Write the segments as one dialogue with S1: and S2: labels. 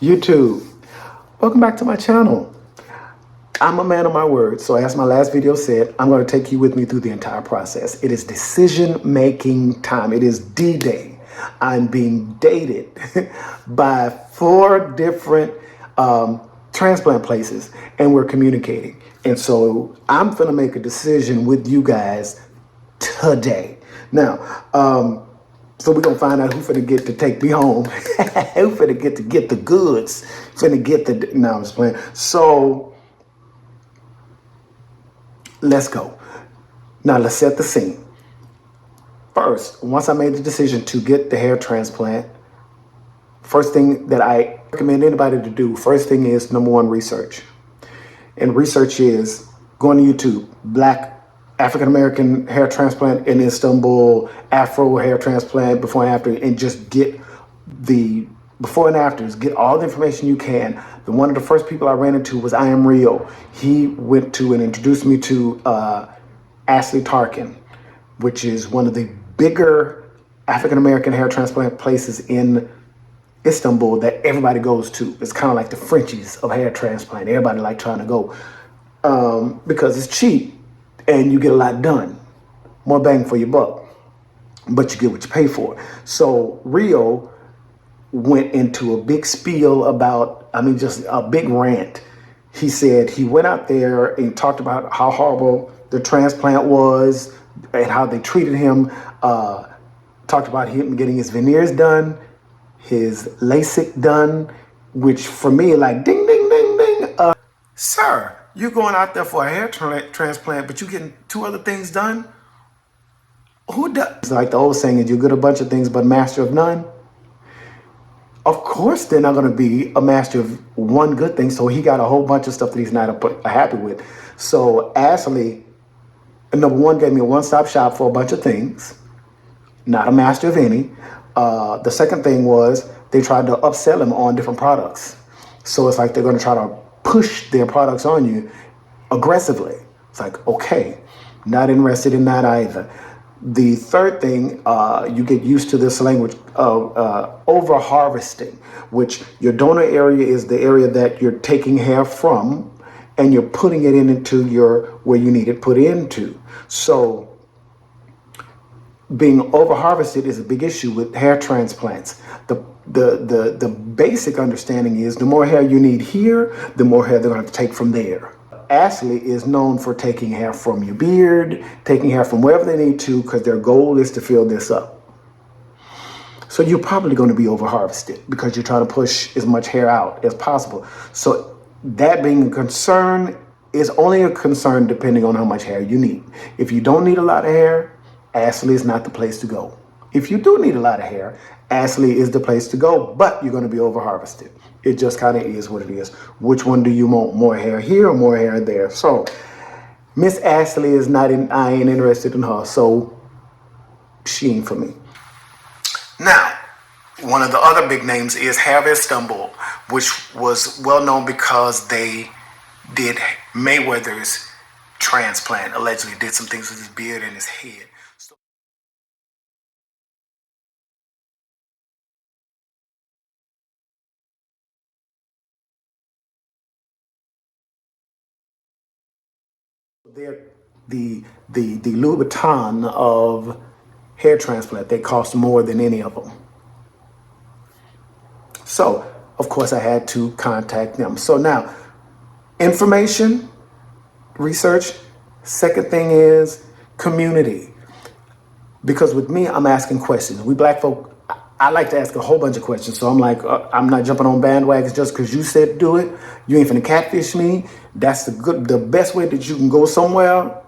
S1: YouTube, welcome back to my channel. I'm a man of my word, so as my last video said, I'm going to take you with me through the entire process. It is decision-making time. It is D-Day. I'm being dated by 4 different transplant places, and we're communicating. And so I'm going to make a decision with you guys today. Now, so we're gonna find out who finna get to take me home. Who finna get the goods. Finna get the, no, I'm just playing. So let's go. Now let's set the scene. First, once I made the decision to get the hair transplant, first thing that I recommend anybody to do, first thing is number 1, research. And research is going to YouTube, Black African-American hair transplant in Istanbul, Afro hair transplant before and after, and just get the before and afters, get all the information you can. One of the first people I ran into was I Am Rio. He went to and introduced me to Ashley Tarkin, which is one of the bigger African-American hair transplant places in Istanbul that everybody goes to. It's kind of like the Frenchies of hair transplant. Everybody like trying to go because it's cheap and you get a lot done, more bang for your buck, but you get what you pay for. So Rio went into a big spiel about, just a big rant. He said he went out there and talked about how horrible the transplant was and how they treated him. Talked about him getting his veneers done, his LASIK done, which for me, like ding, ding, ding, ding. Sir, you're going out there for a hair transplant, but you're getting 2 other things done? Who does? It's like the old saying is, you're good at a bunch of things, but master of none. Of course, they're not going to be a master of one good thing. So he got a whole bunch of stuff that he's not happy with. So Ashley, number 1, gave me a one-stop shop for a bunch of things, not a master of any. The second thing was they tried to upsell him on different products. So it's like they're going to try to push their products on you aggressively. It's like, okay, not interested in that either. The third thing, you get used to this language of over harvesting, which your donor area is the area that you're taking hair from and you're putting it into where you need it put into. So being over harvested is a big issue with hair transplants. The basic understanding is the more hair you need here, the more hair they're going to take from there. Ashley is known for taking hair from your beard, taking hair from wherever they need to, because their goal is to fill this up. So you're probably going to be over harvested because you're trying to push as much hair out as possible. So that being a concern is only a concern depending on how much hair you need. If you don't need a lot of hair, Ashley is not the place to go. If you do need a lot of hair, Ashley is the place to go, but you're going to be over harvested. It just kind of is what it is. Which one do you want? More hair here or more hair there? So Miss Ashley is not in, I ain't interested in her. So she ain't for me. Now, one of the other big names is Hair Istanbul, which was well known because they did Mayweather's transplant, allegedly did some things with his beard and his head. They're the Louis Vuitton of hair transplant. They cost more than any of them. So, of course, I had to contact them. So now, information, research. Second thing is community. Because with me, I'm asking questions. We Black folk, I like to ask a whole bunch of questions. So I'm like, I'm not jumping on bandwagons just because you said do it. You ain't finna catfish me. That's the best way that you can go somewhere,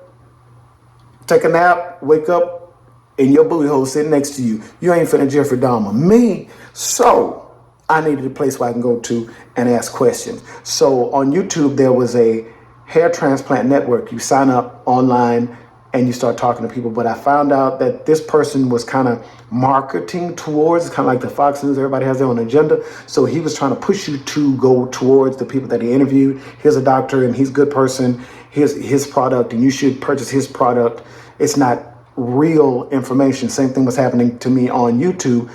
S1: take a nap, wake up, and your booty hole sitting next to you. You ain't finna Jeffrey Dahmer me. So I needed a place where I can go to and ask questions. So on YouTube, there was a hair transplant network. You sign up online and you start talking to people. But I found out that this person was kind of marketing towards, kind of like the Fox News, everybody has their own agenda. So he was trying to push you to go towards the people that he interviewed. Here's a doctor and he's a good person. Here's his product and you should purchase his product. It's not real information. Same thing was happening to me on YouTube.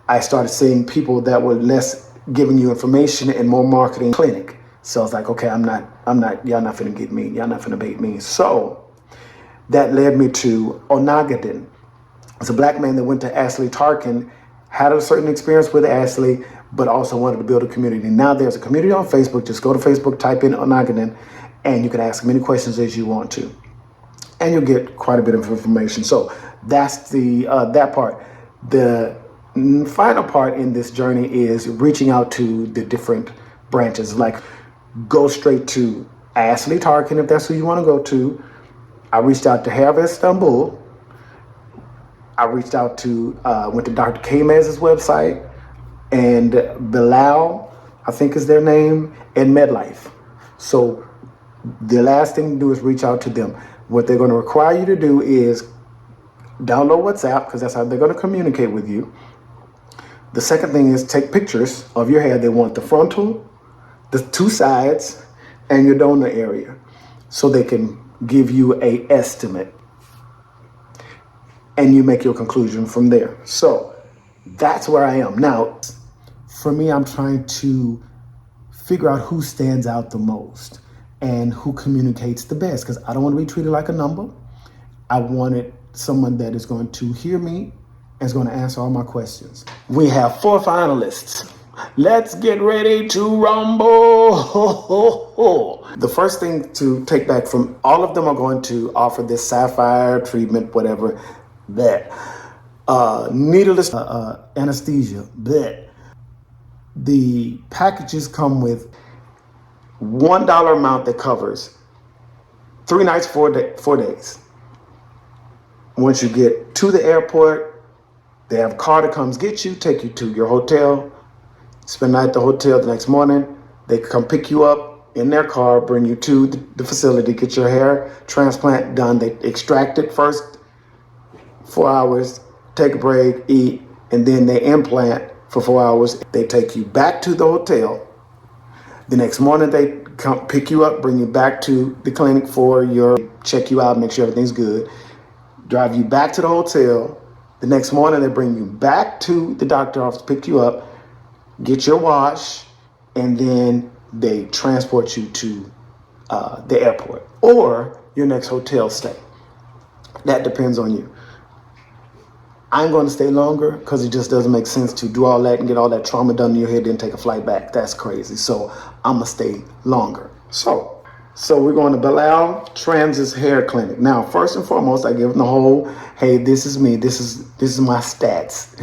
S1: I started seeing people that were less giving you information and more marketing clinic. So I was like, okay, y'all not finna get me. Y'all not finna bait me. So that led me to Onagadin. It's a black man that went to Ashley Tarkin, had a certain experience with Ashley, but also wanted to build a community. Now there's a community on Facebook. Just go to Facebook, type in Onagadin, and you can ask many questions as you want to. And you'll get quite a bit of information. So that's the that part. The final part in this journey is reaching out to the different branches. Like, go straight to Ashley Tarkin if that's who you want to go to. I reached out to Hair of Istanbul. I reached out to, went to Dr. Kmez's website, and Bilal, I think is their name, and MedLife. So the last thing to do is reach out to them. What they're going to require you to do is download WhatsApp, because that's how they're going to communicate with you. The second thing is take pictures of your hair. They want the frontal, the two sides, and your donor area, so they can give you an estimate. And you make your conclusion from there. So that's where I am. Now, for me, I'm trying to figure out who stands out the most and who communicates the best, because I don't want to be treated like a number. I wanted someone that is going to hear me and is going to answer all my questions. We have 4 finalists. Let's get ready to rumble. The first thing to take back from all of them are going to offer this sapphire treatment, whatever, that needleless anesthesia, that the packages come with $1 amount that covers 3 nights, 4 days. Once you get to the airport, they have a car that comes get you, take you to your hotel, spend the night at the hotel. The next morning, they come pick you up in their car, bring you to the facility, get your hair transplant done. They extract it first, 4 hours, take a break, eat, and then they implant for 4 hours. They take you back to the hotel. The next morning, they come pick you up, bring you back to the clinic for your check you out, make sure everything's good, drive you back to the hotel. The next morning, they bring you back to the doctor office, pick you up, get your wash, and then they transport you to the airport or your next hotel stay. That depends on you. I'm going to stay longer because it just doesn't make sense to do all that and get all that trauma done in your head, then take a flight back. That's crazy. So I'm going to stay longer. So we're going to Bilal Trans's hair clinic. Now, first and foremost, I give them the whole, hey, this is me. This is my stats.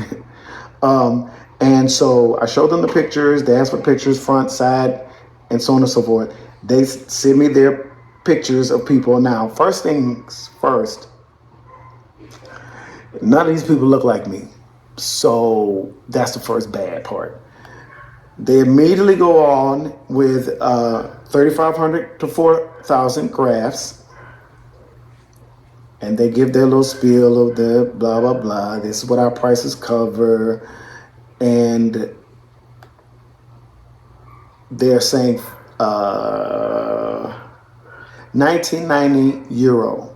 S1: And so I showed them the pictures. They asked for pictures, front, side, and so on and so forth. They send me their pictures of people. Now, first things first, none of these people look like me. So that's the first bad part. They immediately go on with 3,500 to 4,000 grafts. And they give their little spiel of the blah, blah, blah. This is what our prices cover. And they're saying 1990 euro.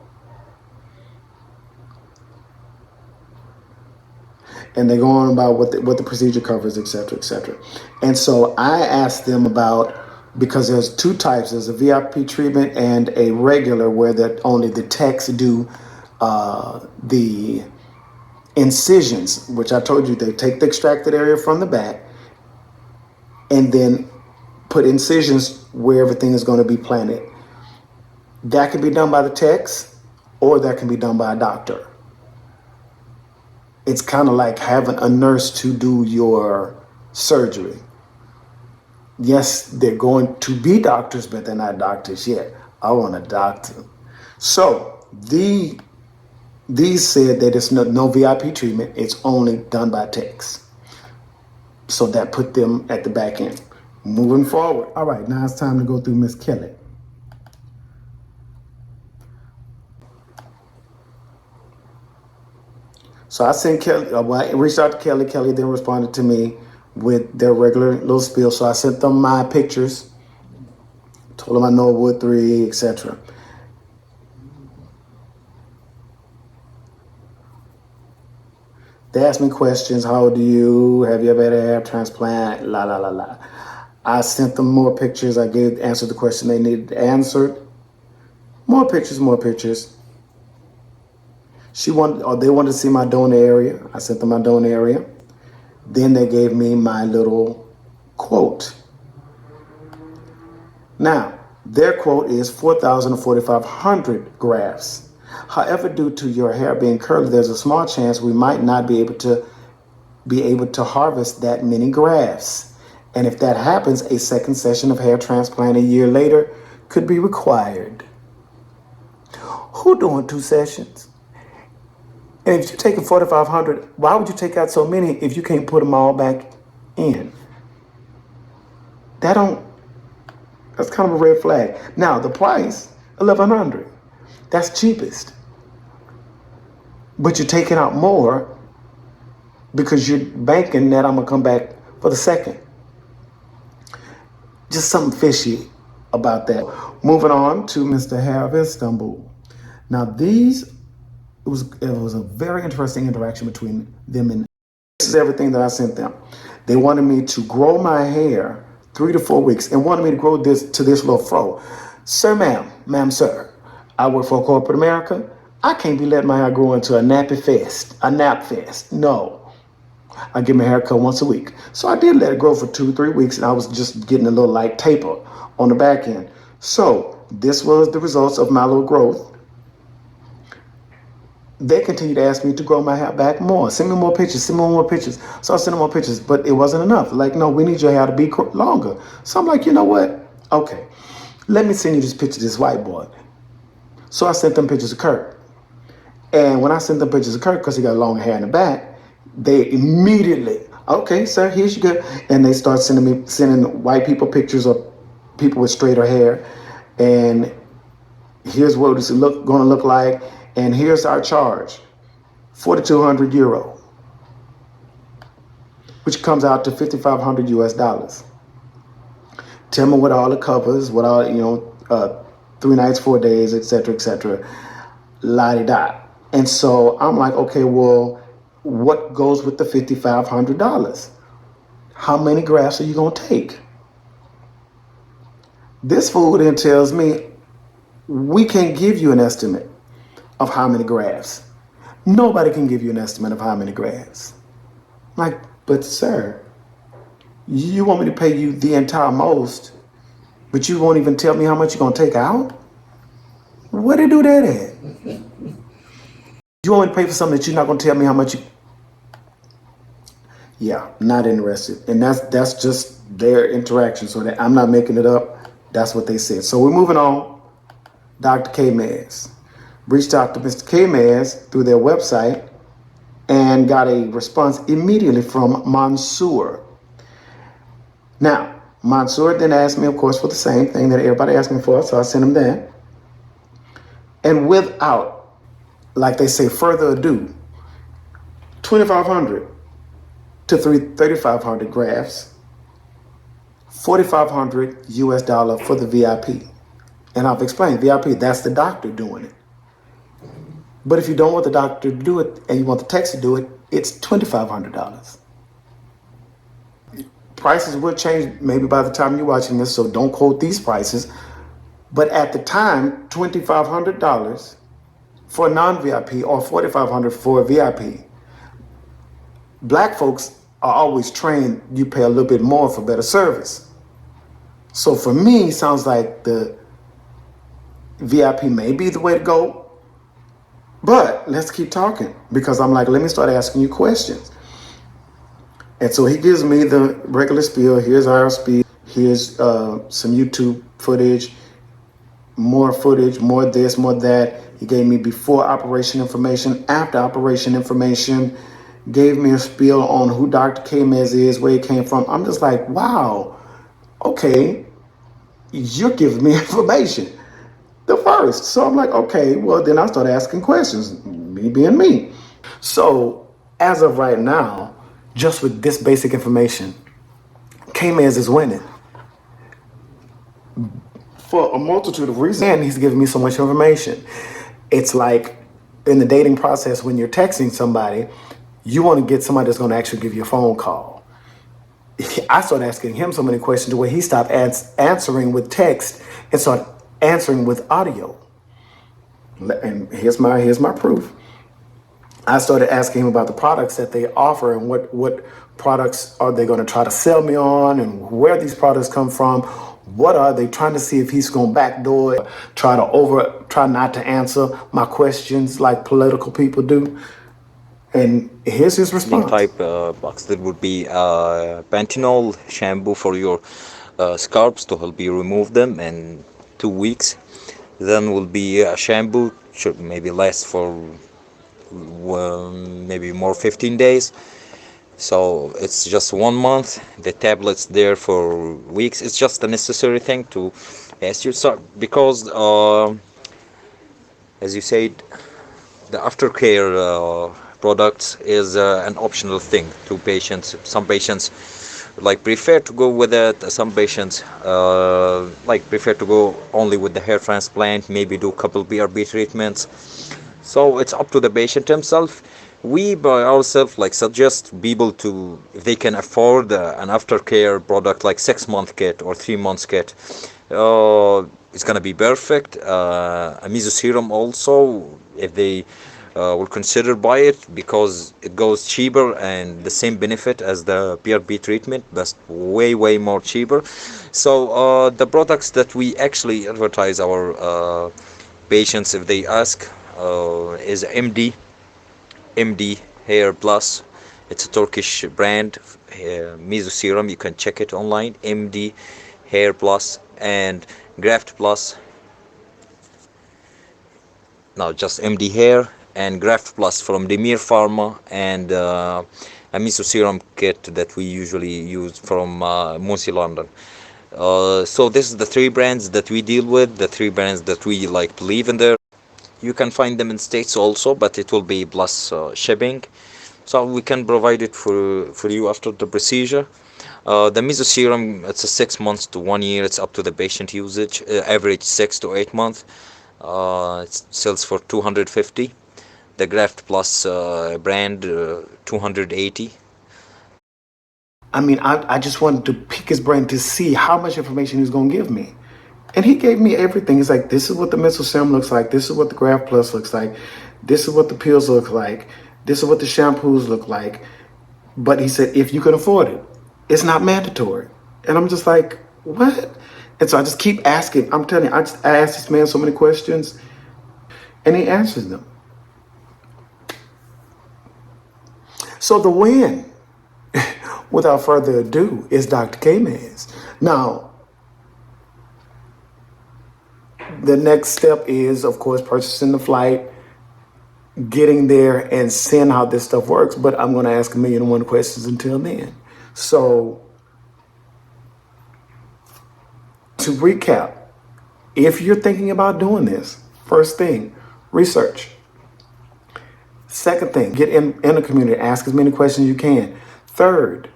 S1: And they go on about what the procedure covers, et cetera, et cetera. And so I asked them about, because there's 2 types. There's a VIP treatment and a regular, where only the techs do the incisions, which I told you, they take the extracted area from the back and then put incisions where everything is going to be planted. That can be done by the techs, or that can be done by a doctor. It's kind of like having a nurse to do your surgery. Yes, they're going to be doctors, but they're not doctors yet. I want a doctor. So these said that it's no VIP treatment. It's only done by techs. So that put them at the back end. Moving forward. All right, now it's time to go through Miss Kelly. So I sent Kelly, I reached out to Kelly. Kelly then responded to me with their regular little spiel. So I sent them my pictures, told them I know Wood 3, etc. They asked me questions. How old are you? Have you ever had a hair transplant? La, la, la, la. I sent them more pictures. I answered the question they needed answered. More pictures, more pictures. They wanted to see my donor area. I sent them my donor area. Then they gave me my little quote. Now, their quote is 4,000 to 4,500 grafts. However, due to your hair being curly, there's a small chance we might not be able to harvest that many grafts. And if that happens, a second session of hair transplant a year later could be required. Who doing 2 sessions? And if you're taking 4,500, why would you take out so many if you can't put them all back in? That's kind of a red flag. Now, the price, $1,100. That's cheapest. But you're taking out more because you're banking that I'm going to come back for the second. Just something fishy about that. Moving on to Mr. Hair of Istanbul. Now, it was a very interesting interaction between them, and this is everything that I sent them. They wanted me to grow my hair 3 to 4 weeks and wanted me to grow this to this little fro. Sir, ma'am, sir, I work for corporate America. I can't be letting my hair grow into a nap fest. No. I get my hair cut once a week. So I did let it grow for 2-3 weeks, and I was just getting a little light taper on the back end. So this was the results of my little growth. They continued to ask me to grow my hair back more. Send me more pictures. So I sent them more pictures, but it wasn't enough. Like, no, we need your hair to be longer. So I'm like, you know what? Okay, let me send you this picture of this white boy. So I sent them pictures of Kurt. And when I sent them pictures of Kurt, because he got long hair in the back, they immediately, okay, sir, here's your good. And they start sending white people pictures of people with straighter hair. And here's what it's going to look like. And here's our charge, 4,200 euro, which comes out to 5,500 US dollars. Tell me what all it covers, 3 nights, 4 days, etc., la-di-da. And so I'm like, okay, well, what goes with the $5,500? How many grafts are you going to take? This fool then tells me, we can't give you an estimate of how many grafts. Nobody can give you an estimate of how many grafts. Like, but sir, you want me to pay you the entire most, but you won't even tell me how much you're going to take out? Where they do that at? You want me to pay for something that you're not going to tell me how much you... Yeah, not interested. And that's just their interaction. So that I'm not making it up. That's what they said. So we're moving on. Dr. K-Mez. Reached out to Mr. K-Mez through their website and got a response immediately from Mansour. Now, Mansour then asked me, of course, for the same thing that everybody asked me for, so I sent him that. And without, like they say, further ado, 2,500 to 3,500 grafts, 4,500 US dollar for the VIP. And I've explained, VIP, that's the doctor doing it. But if you don't want the doctor to do it and you want the text to do it, it's $2,500. Prices will change maybe by the time you're watching this, so don't quote these prices. But at the time, $2,500 for a non-VIP or $4,500 for a VIP. Black folks are always trained, you pay a little bit more for better service. So for me, sounds like the VIP may be the way to go. But let's keep talking, because I'm like, let me start asking you questions. And so he gives me the regular spiel. Here's our spiel. Here's some YouTube footage, more this, more that. He gave me before operation information, after operation information, gave me a spiel on who Dr. K-Mez is, where he came from. I'm just like, wow, okay, you're giving me information. The first. So I'm like, okay, well, then I start asking questions, me being me. So as of right now, just with this basic information, K-Mez is winning for a multitude of reasons. And he's giving me so much information. It's like in the dating process, when you're texting somebody, You want to get somebody that's going to actually give you a phone call. I started asking him so many questions to where he stopped answering with text and started answering with audio. And here's my proof. I started asking him about the products that they offer and what products are they going to try to sell me on and where these products come from. What are they trying to see if he's going to backdoor it, try not to answer my questions like political people do. And here's his response.
S2: Type box that would be Panthenol shampoo for your scalps to help you remove them in 2 weeks. Then will be a shampoo, should maybe last for maybe more 15 days. So it's just 1 month. The tablets there for weeks. It's just a necessary thing to ask you. So because as you said, the aftercare products is an optional thing to patients. Some patients like prefer to go with it. Some patients like prefer to go only with the hair transplant, maybe do a couple BRB treatments. So it's up to the patient himself. We by ourselves like suggest people to, if they can afford an aftercare product like 6 month kit or 3 months kit, it's gonna be perfect. A meso serum also, if they will consider buy it, because it goes cheaper and the same benefit as the PRP treatment, but way more cheaper. So the products that we actually advertise our patients, if they ask, is MD Hair Plus. It's a Turkish brand, meso serum. You can check it online. MD Hair Plus and Graft Plus. No, just MD Hair and Graft Plus from Demir Pharma, and a meso serum kit that we usually use from Mosi London. So this is the three brands that we deal with, the three brands that we like believe in there. You can find them in States also, but it will be plus shipping. So we can provide it for you after the procedure. The meso serum, it's a 6 months to 1 year. It's up to the patient usage. Average 6 to 8 months. It sells for 250. The Graft Plus brand 280.
S1: I mean, I just wanted to pick his brain to see how much information he was going to give me. And he gave me everything. He's like, this is what the meso serum looks like. This is what the Graft Plus looks like. This is what the pills look like. This is what the shampoos look like. But he said, if you can afford it, it's not mandatory. And I'm just like, what? And so I just keep asking. I'm telling you, I ask this man so many questions, and he answers them. So the win, without further ado, is Dr. K-Mans. Now, the next step is, of course, purchasing the flight, getting there, and seeing how this stuff works. But I'm going to ask 1,000,001 questions until then. So, to recap, if you're thinking about doing this, first thing, research. Second thing, get in the community, ask as many questions as you can. Third,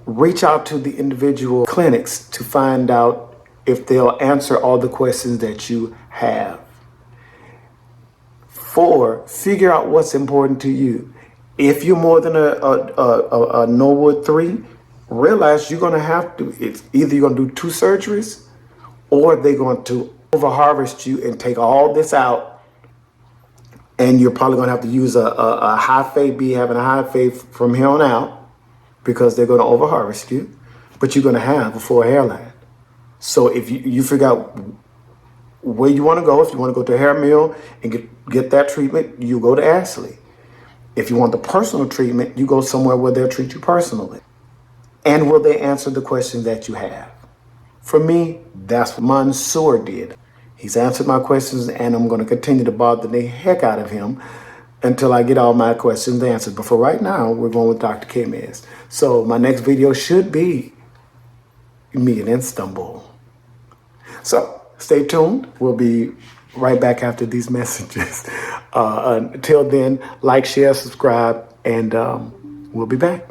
S1: reach out to the individual clinics to find out if they'll answer all the questions that you have. 4, figure out what's important to you. If you're more than a Norwood 3, realize you're going to have to, it's either you're going to do 2 surgeries or they're going to over-harvest you and take all this out. And you're probably going to have to use a high fade, be having a high fade from here on out, because they're going to over-harvest you. But you're going to have a full hairline. So if you figure out where you want to go, if you want to go to a hair mill and get that treatment, you go to Ashley. If you want the personal treatment, you go somewhere where they'll treat you personally. And will they answer the questions that you have? For me, that's what Mansour did. He's answered my questions, and I'm going to continue to bother the heck out of him until I get all my questions answered. But for right now, we're going with Dr. K-Mans. So my next video should be me in Istanbul. So stay tuned. We'll be right back after these messages. Until then, like, share, subscribe, and we'll be back.